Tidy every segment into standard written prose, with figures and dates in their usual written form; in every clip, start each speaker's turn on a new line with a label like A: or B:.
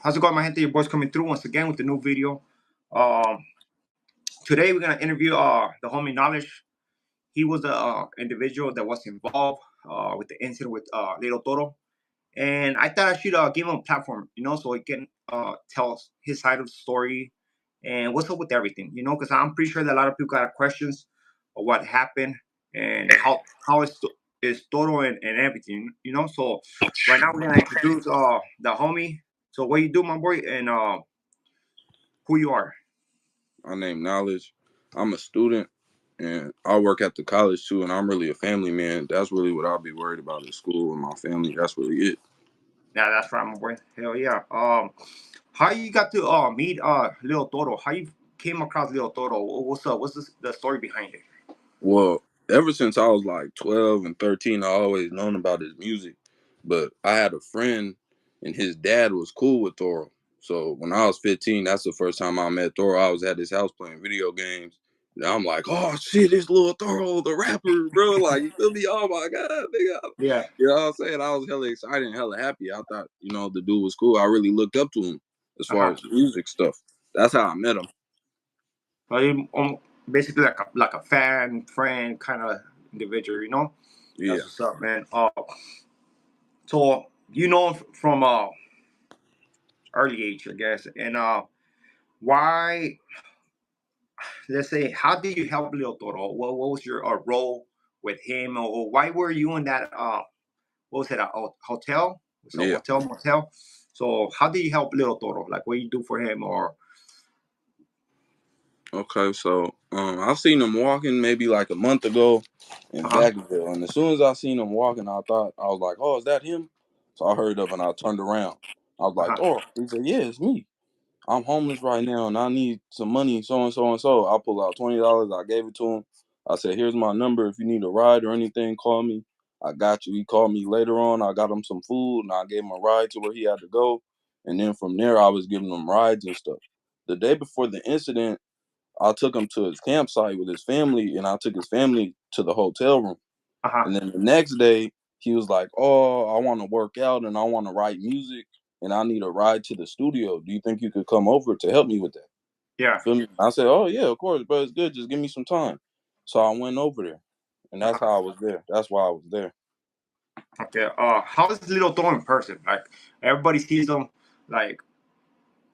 A: How's it going, my gente? Your boy's coming through once again with a new video. Um, Today we're gonna interview the homie Knowledge. He was the individual that was involved with the incident with Little Toro, and I thought I should give him a platform, so he can tell us his side of the story and what's up with everything, because I'm pretty sure that a lot of people got questions of what happened and how is Toro and everything, So right now we're gonna introduce the homie. So what you do, my boy, and who you are.
B: My name Knowledge. I'm a student and I work at the college too, and I'm really a family man. That's really what I'll be worried about at school and my family. That's really it.
A: Yeah, that's right, my boy. Hell yeah. How you got to meet Little Toro? How you came across Little Toro? What's up? The story behind it?
B: Well, ever since I was like 12 and 13, I always known about his music. But I had a friend and his dad was cool with Toro. So when I was 15, that's the first time I met Toro. I was at his house playing video games. And I'm like, oh shit, it's Lil Toro, the rapper, bro. Like, you feel me? Oh my God, nigga.
A: Yeah.
B: You know what I'm saying? I was hella excited and hella happy. I thought, the dude was cool. I really looked up to him as far
A: Uh-huh.
B: as music stuff. That's how I met him.
A: So you basically like a fan, friend kind of individual,
B: Yeah.
A: That's what's up, man. So him from early age, I guess. And why? Let's say, how did you help Little Toro? What was your role with him, or why were you in that? What was it? A hotel? So
B: Yeah.
A: hotel motel. So how did you help Little Toro? Like, what you do for him, or
B: Okay, so I've seen him walking maybe like a month ago in
A: uh-huh.
B: Vacaville, and as soon as I seen him walking, I was like, "Oh, is that him?" So I hurried up and I turned around. I was like,
A: Uh-huh.
B: "Oh," he said, "Yeah, it's me. I'm homeless right now, and I need some money." So and so and so. I pulled out $20. I gave it to him. I said, "Here's my number. If you need a ride or anything, call me. I got you." He called me later on. I got him some food, and I gave him a ride to where he had to go. And then from there, I was giving him rides and stuff. The day before the incident, I took him to his campsite with his family, and I took his family to the hotel room.
A: Uh-huh.
B: And then the next day, he was like, "Oh, I want to work out and I want to write music, and I need a ride to the studio. Do you think you could come over to help me with that?"
A: Yeah.
B: Feel me? I said, "Oh yeah, of course, but it's good. Just give me some time." So I went over there, and that's
A: Uh-huh.
B: how I was there. That's why I was there.
A: Okay. How is Little Toro in person? Like, everybody sees him like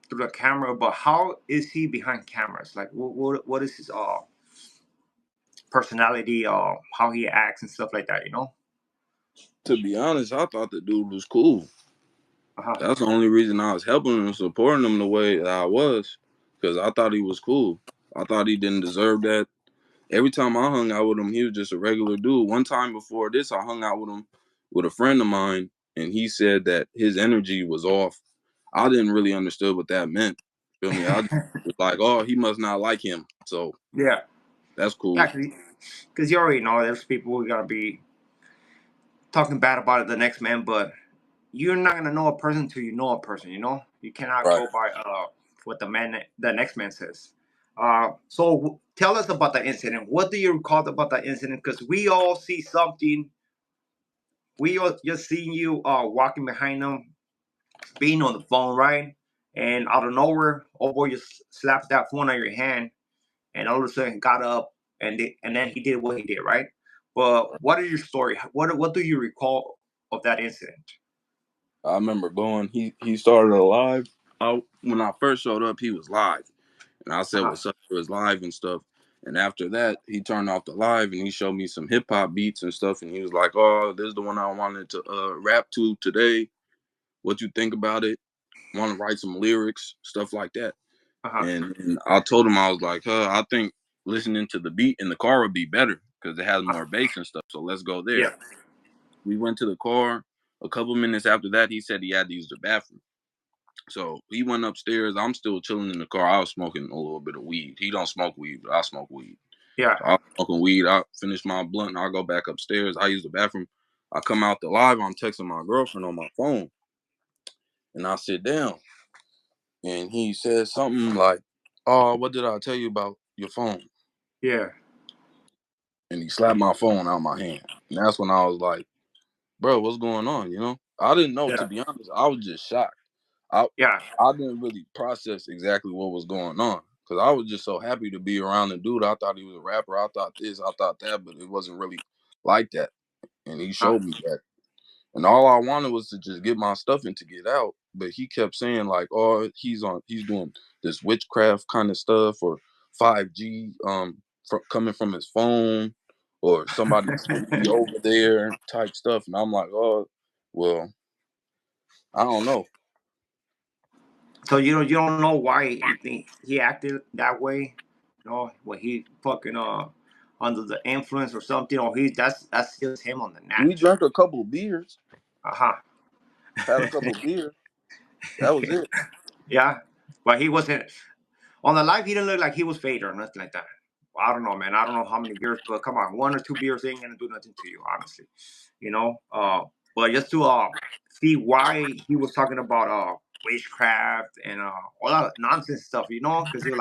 A: through the camera, but how is he behind cameras? Like, what is his personality, how he acts and stuff like that?
B: To be honest, I thought the dude was cool.
A: Uh-huh.
B: That's the only reason I was helping him and supporting him the way that I was, because I thought he was cool. I thought he didn't deserve that. Every time I hung out with him, he was just a regular dude. One time before this, I hung out with him with a friend of mine, and he said that his energy was off. I didn't really understand what that meant. Feel me? I was like, oh, he must not like him. So
A: Yeah.
B: that's cool.
A: Yeah, because you already know there's people who are gonna be talking bad about it the next man, but you're not gonna know a person until you know a person. You cannot
B: Right.
A: go by what the next man says. So tell us about the incident. What do you recall about the incident? Because we all see something. We all just seen you walking behind them, being on the phone, right? And out of nowhere, oh boy, just slapped that phone out of your hand, and all of a sudden got up and then he did what he did, right? But what is your story? What do you recall of that incident?
B: I remember going. He started a live. When I first showed up, he was live. And I said
A: Uh-huh.
B: what's up to his live and stuff. And after that, he turned off the live and he showed me some hip hop beats and stuff. And he was like, "Oh, this is the one I wanted to rap to today. What you think about it? Want to write some lyrics, stuff like that."
A: Uh-huh.
B: And I told him, I was like, I think listening to the beat in the car would be better because it has more bass and stuff. So let's go there."
A: Yeah.
B: We went to the car. A couple minutes after that, he said he had to use the bathroom. So he went upstairs. I'm still chilling in the car. I was smoking a little bit of weed. He don't smoke weed, but I smoke weed.
A: Yeah.
B: So I was smoking weed. I finished my blunt and I go back upstairs. I use the bathroom. I come out the live. I'm texting my girlfriend on my phone. And I sit down. And he says something like, "Oh, what did I tell you about your phone?"
A: Yeah.
B: And he slapped my phone out of my hand. And that's when I was like, "Bro, what's going on?" I didn't know, to
A: Yeah.
B: be honest. I was just shocked. I
A: Yeah.
B: didn't really process exactly what was going on because I was just so happy to be around the dude. I thought he was a rapper. I thought this, I thought that, but it wasn't really like that. And he showed me that. And all I wanted was to just get my stuff and to get out. But he kept saying like, "Oh, he's doing this witchcraft kind of stuff or 5G coming from his phone or somebody sent me over there type stuff." And I'm like, "Oh, well, I don't know."
A: So you don't know why you think he acted that way, you know, when he fucking under the influence or something, or that's just him on the
B: We
A: nap.
B: drank a couple of beers,
A: Uh
B: had a
A: huh.
B: couple of beers. That was it.
A: Yeah, but he wasn't on the live. He didn't look like he was faded or nothing like that. I don't know, man. I don't know how many beers, but come on, 1 or 2 beers ain't gonna do nothing to you, honestly. You know. But just to see why he was talking about witchcraft and all that nonsense stuff, you know, because he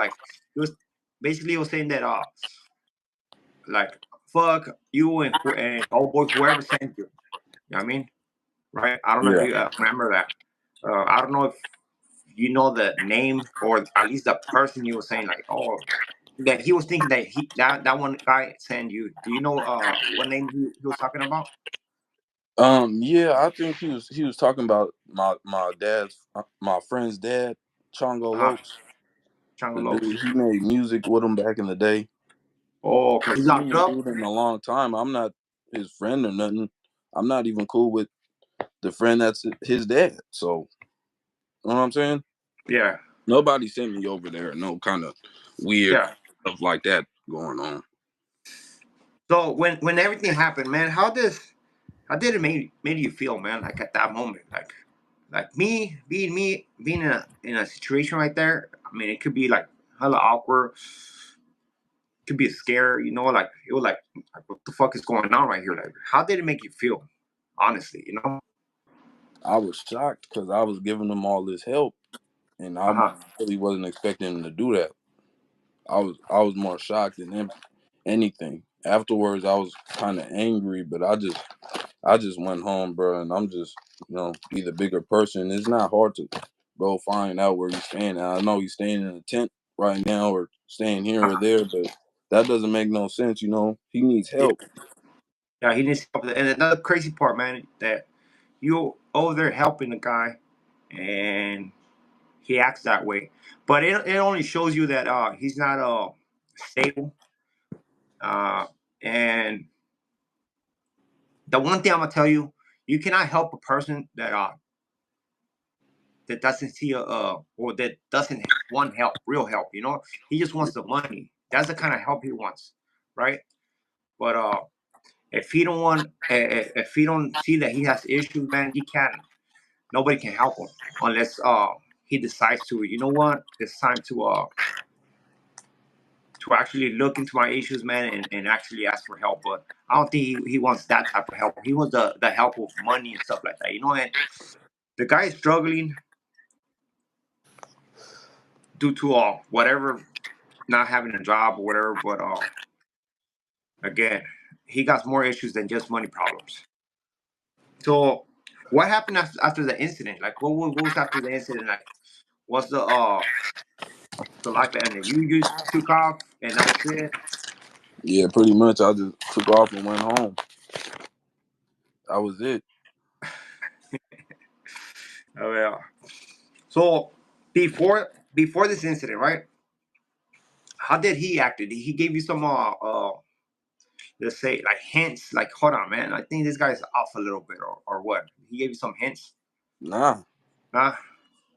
A: was basically he was saying that like fuck you and oh boy whoever sent you. You know what I mean? Right? I don't know if
B: Yeah.
A: you remember that. I don't know if you know the name or at least the person you were saying like oh that he was thinking that that one guy sent you. Do you know what name he was talking about?
B: Yeah, I think he was talking about my dad's my friend's dad, Chongo
A: Uh-huh.
B: Lokes. The
A: Chango.
B: dude, he made music with him back in the day.
A: Oh,
B: I
A: because he's
B: haven't seen
A: locked
B: the
A: up.
B: dude in a long time. I'm not his friend or nothing. I'm not even cool with the friend that's his dad. So, you know what I'm saying?
A: Yeah,
B: Nobody sent me over there. No kind of weird
A: yeah.
B: stuff like that going on.
A: So when everything happened, man, how did it made you feel, man? Like at that moment, like me being in a situation right there. I mean, it could be like hella awkward. Could be a scare, you know, like it was like what the fuck is going on right here? Like, how did it make you feel? Honestly, you know.
B: I was shocked because I was giving him all this help, and
A: Uh
B: I
A: huh.
B: really wasn't expecting him to do that. I was more shocked than anything. Afterwards, I was kind of angry, but I just went home, bro, and I'm just be the bigger person. It's not hard to go find out where he's staying. And I know he's staying in a tent right now or staying here or
A: Uh-huh.
B: there, but that doesn't make no sense. He needs
A: Yeah,
B: help.
A: yeah. He needs help. And another crazy part, man, that you over there helping the guy, and he acts that way. But it only shows you that he's not stable. Uh, and the one thing I'm gonna tell you, you cannot help a person that doesn't see or that doesn't want help, real help. You know, he just wants the money. That's the kind of help he wants, right? But if he don't want, if he don't see that he has issues, man, he can't. Nobody can help him unless he decides to. You know what? It's time to actually look into my issues, man, and actually ask for help. But I don't think he wants that type of help. He wants the help of money and stuff like that. You know, and the guy is struggling due to whatever, not having a job or whatever. But again, he got more issues than just money problems. So, what happened after the incident? Like, what was after the incident? Like, what's the life ended? You just took off and that was it.
B: Yeah, pretty much. I just took off and went home. That was it.
A: Oh yeah. So before this incident, right? How did he act? Did he give you some let's say like hints? Like, hold on, man, I think this guy's off a little bit, or what? He gave you some hints,
B: Nah,
A: huh?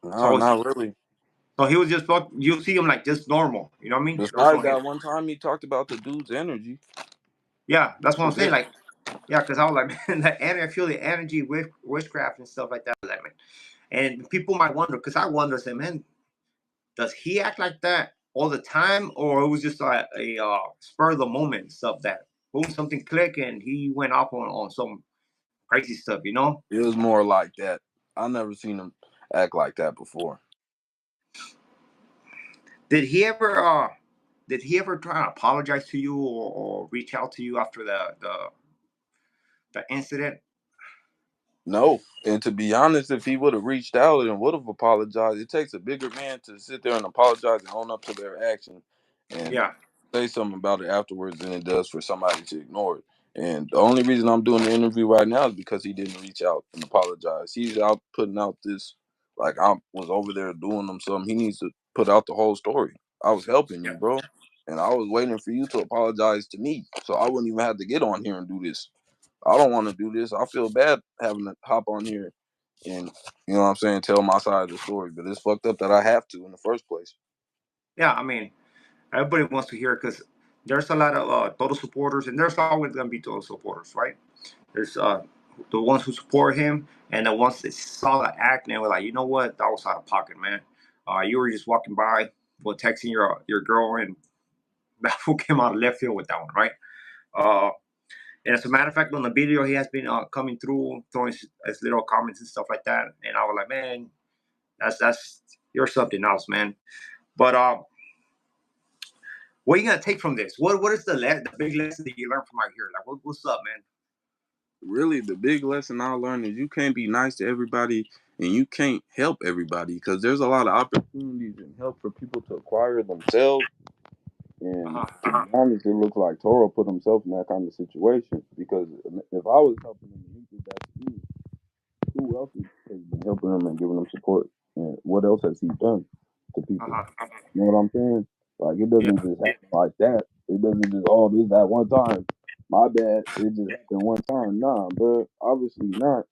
B: nah,
A: So
B: not really.
A: so he was just you see him like just normal, you know what I mean? There was no
B: Besides
A: hint.
B: that one time he talked about the dude's energy.
A: Yeah, that's
B: That
A: what I'm
B: was
A: saying.
B: it.
A: Like, yeah, because I was like, man, the energy, I feel the energy with witchcraft and stuff like that. Like, man, and people might wonder, because I wonder, say, man, does he act like that all the time, or it was just like a spur of the moment stuff that boom, something click and he went off on some crazy stuff, you know?
B: It was more like that. I never seen him act like that before.
A: Did he ever try to apologize to you or reach out to you after the incident?
B: No. And to be honest, if he would have reached out and would have apologized, it takes a bigger man to sit there and apologize and own up to their action and
A: Yeah,
B: say something about it afterwards than it does for somebody to ignore it. And the only reason I'm doing the interview right now is because he didn't reach out and apologize. He's out putting out this, like I was over there doing him something. He needs to put out the whole story. I was helping you,
A: yeah,
B: bro. And I was waiting for you to apologize to me. So I wouldn't even have to get on here and do this. I don't want to do this. I feel bad having to hop on here and, you know what I'm saying, tell my side of the story. But it's fucked up that I have to in the first place.
A: yeah. I mean, everybody wants to hear it because there's a lot of total supporters, and there's always gonna be total supporters, right? There's the ones who support him, and the ones that saw the act and they were like, you know what, that was out of pocket, man. You were just walking by, well, texting your girl, and that fool came out of left field with that one, right? Uh, and as a matter of fact, on the video, he has been coming through, throwing his little comments and stuff like that. And I was like, man, that's you're something else, man. But what are you gonna take from this? What is the big lesson that you learned from out here? Like, what's up, man?
B: Really, the big lesson I learned is you can't be nice to everybody and you can't help everybody because there's a lot of opportunities and help for people to acquire themselves. And
A: Uh
B: to
A: huh.
B: be honest, it looks like Toro put himself in that kind of situation because if I was helping him and he did that to me, who else has been helping him and giving him support? And what else has he done to
A: Uh
B: people?
A: huh.
B: You know what I'm saying? Like it
A: Yeah.
B: doesn't just happen like that. It doesn't just this that one time. My bad. It just happened one time. Nah, but obviously not,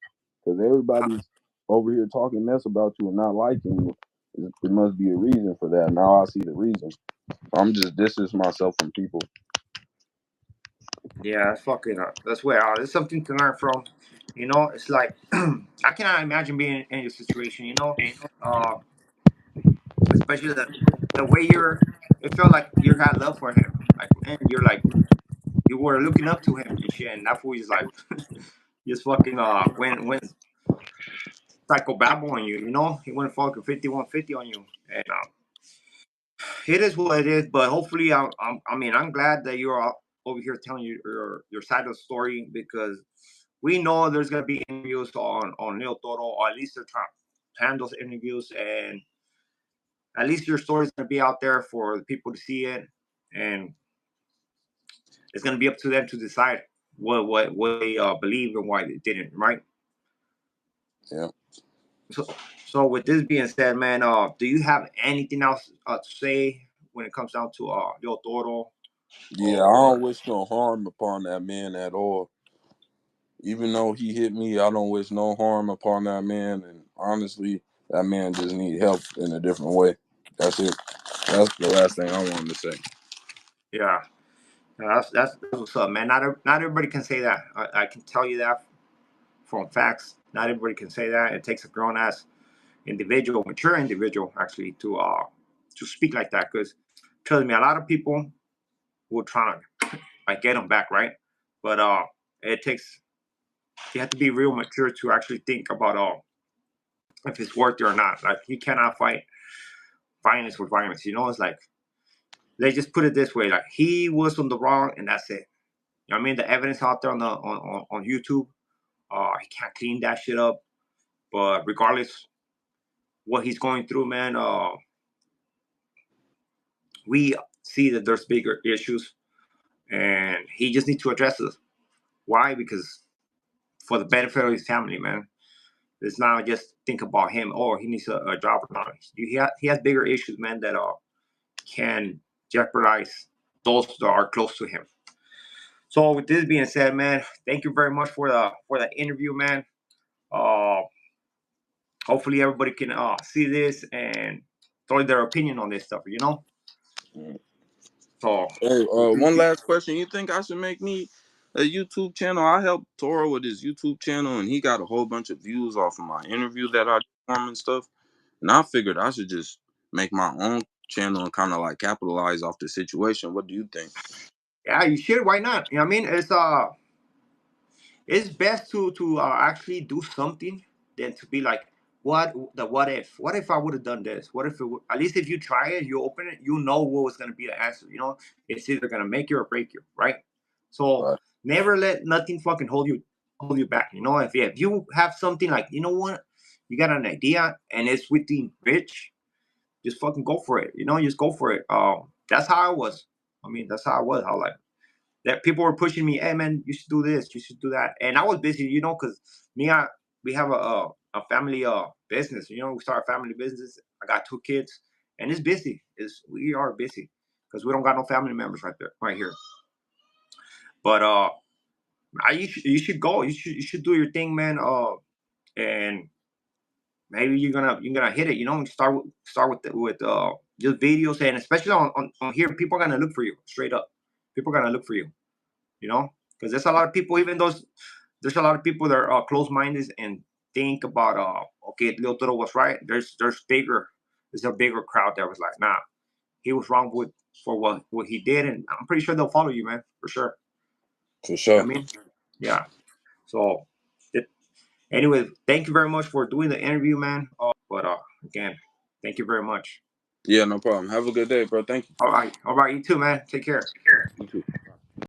B: because
A: Uh-huh.
B: everybody's over here talking mess about you and not liking you. There must be a reason for that. Now I see the reason. I'm just distancing myself from people.
A: Yeah, that's fucking. That's where there's something to learn from. You know, it's like I cannot imagine being in your situation. You know, uh, especially the way you're. It felt like you had love for him. Like, man, you're like you were looking up to him and shit. And that fool is like just fucking when psycho babble on you. You know, he went fucking 5150 on you, and it is what it is. But hopefully, I mean, I'm glad that you're over here telling your side of the story because we know there's gonna be interviews on Neil Toro, or at least they're trying to handle those interviews, and at least your story's gonna be out there for the people to see it, and it's gonna be up to them to decide what they believe and why they didn't, right?
B: Yeah.
A: So with this being said, man, do you have anything else to say when it comes down to Neil Toro
B: Yeah, I don't
A: or
B: wish no harm upon that man at all. Even though he hit me, I don't wish no harm upon that man. And honestly, that man just need help in a different way. That's it. That's the last thing I wanted to say.
A: yeah? That's what's up, man. Not everybody can say that. I can tell you that from facts. Not everybody can say that. It takes a grown ass individual, mature individual, actually, to speak like that. Because trust me, a lot of people will try to like get them back, right? But it takes you have to be real mature to actually think about if it's worth it or not. Like you cannot fight violence with violence. You know, it's like they just put it this way: like he was on the wrong, and that's it. You know what I mean? The evidence out there on YouTube, he can't clean that shit up. But regardless what he's going through, man, we see that there's bigger issues, and he just needs to address it. Why? Because for the benefit of his family, man. It's not just think about him. Oh, he needs a job or not. He has bigger issues, man, that can jeopardize those that are close to him. So with this being said, man, thank you very much for the interview, man. Uh, hopefully everybody can see this and throw their opinion on this stuff. You know. So
B: Hey,
A: with this,
B: one last question. You think I should make me a YouTube channel? I helped Toro with his YouTube channel, and he got a whole bunch of views off of my interview that I did for him and stuff. And I figured I should just make my own channel and kind of like capitalize off the situation. What do you think?
A: yeah, you should. Why not? You know what I mean? It's best to actually do something than to be like what if I would have done this, what if it would, at least if you try it, you open it, you know what was going to be the answer. You know, it's either going to make you or break you, right? So
B: Right.
A: never let nothing fucking hold you back. You know, if you have something like, you know what, you got an idea and it's within rich, just fucking go for it. You know, just go for it. That's how I was. I mean, that's how I was. How like that people were pushing me. Hey man, you should do this. You should do that. And I was busy, you know, because we have a family business. You know, we start a family business. I got 2 kids, and it's busy. We are busy because we don't got no family members right here. But you should go. You should do your thing, man. And maybe you're gonna hit it. You know, start with just videos, and especially on here, people are gonna look for you straight up. People are gonna look for you. You know, because there's a lot of people. Even those there's a lot of people that are close minded and think about okay, Lil Toro was right. There's a bigger crowd that was like, nah, he was wrong for what he did, and I'm pretty sure they'll follow you, man, for sure.
B: For sure.
A: I mean, yeah. So, anyway, thank you very much for doing the interview, man. But again, thank you very much.
B: Yeah, no problem. Have a good day, bro. Thank you.
A: All right, you too, man. Take care.
B: You too.